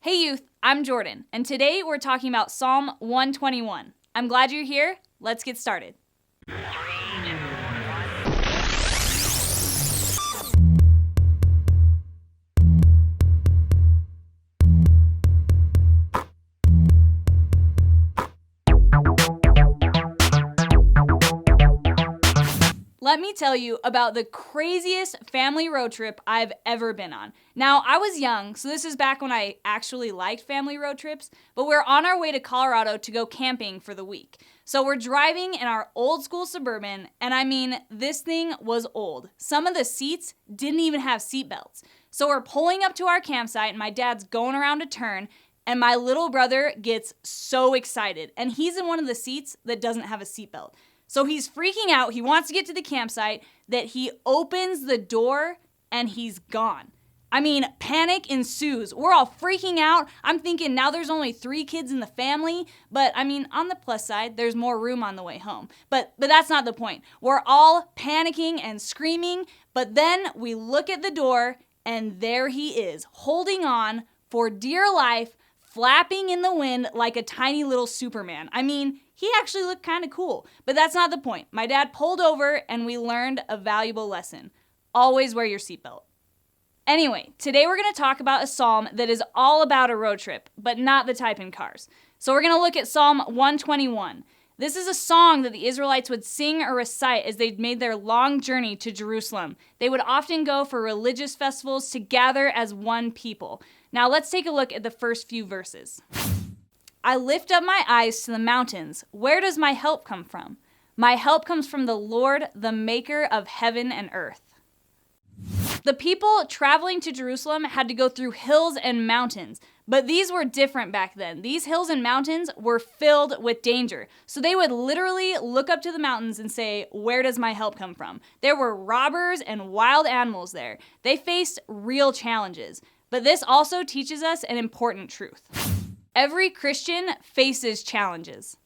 Hey youth, I'm Jordan, and today we're talking about Psalm 121. I'm glad you're here. Let's get started. Let me tell you about the craziest family road trip I've ever been on. Now, I was young, so this is back when I actually liked family road trips, but we're on our way to Colorado to go camping for the week. So we're driving in our old school Suburban, and I mean, this thing was old. Some of the seats didn't even have seat belts. So we're pulling up to our campsite, and my dad's going around a turn, and my little brother gets so excited, and he's in one of the seats that doesn't have a seatbelt. So he's freaking out. He wants to get to the campsite, that he opens the door and he's gone. I mean, panic ensues. We're all freaking out. I'm thinking now there's only 3 kids in the family, but I mean, on the plus side, there's more room on the way home. But that's not the point. We're all panicking and screaming, but then we look at the door and there he is, holding on for dear life, flapping in the wind like a tiny little Superman. I mean, he actually looked kind of cool, but that's not the point. My dad pulled over and we learned a valuable lesson. Always wear your seatbelt. Anyway, today we're going to talk about a psalm that is all about a road trip, but not the type in cars. So we're going to look at Psalm 121. This is a song that the Israelites would sing or recite as they made their long journey to Jerusalem. They would often go for religious festivals to gather as one people. Now let's take a look at the first few verses. I lift up my eyes to the mountains. Where does my help come from? My help comes from the Lord, the maker of heaven and earth. The people traveling to Jerusalem had to go through hills and mountains, but these were different back then. These hills and mountains were filled with danger. So they would literally look up to the mountains and say, where does my help come from? There were robbers and wild animals there. They faced real challenges, but this also teaches us an important truth. Every Christian faces challenges.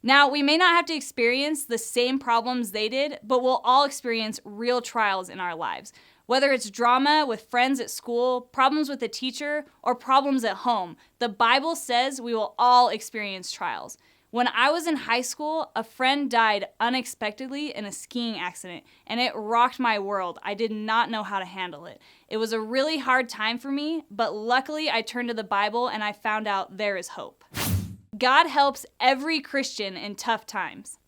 Now, we may not have to experience the same problems they did, but we'll all experience real trials in our lives. Whether it's drama with friends at school, problems with a teacher, or problems at home, the Bible says we will all experience trials. When I was in high school, a friend died unexpectedly in a skiing accident, and it rocked my world. I did not know how to handle it. It was a really hard time for me, but luckily I turned to the Bible and I found out there is hope. God helps every Christian in tough times.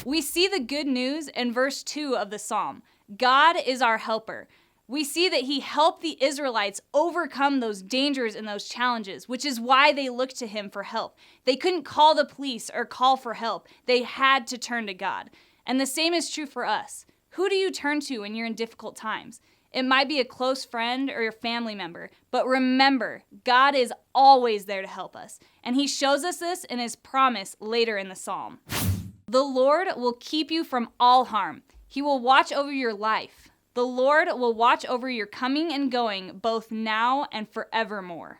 We see the good news in verse 2 of the Psalm. God is our helper. We see that he helped the Israelites overcome those dangers and those challenges, which is why they looked to him for help. They couldn't call the police or call for help. They had to turn to God. And the same is true for us. Who do you turn to when you're in difficult times? It might be a close friend or your family member, but remember, God is always there to help us. And he shows us this in his promise later in the Psalm. The Lord will keep you from all harm. He will watch over your life. The Lord will watch over your coming and going, both now and forevermore.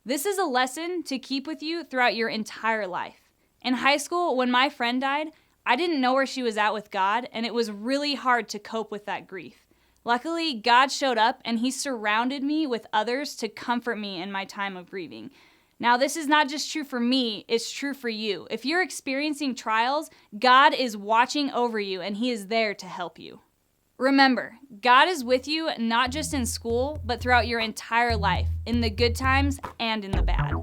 This is a lesson to keep with you throughout your entire life. In high school, when my friend died, I didn't know where she was at with God, and it was really hard to cope with that grief. Luckily, God showed up, and he surrounded me with others to comfort me in my time of grieving. Now, this is not just true for me, it's true for you. If you're experiencing trials, God is watching over you, and he is there to help you. Remember, God is with you not just in school, but throughout your entire life, in the good times and in the bad.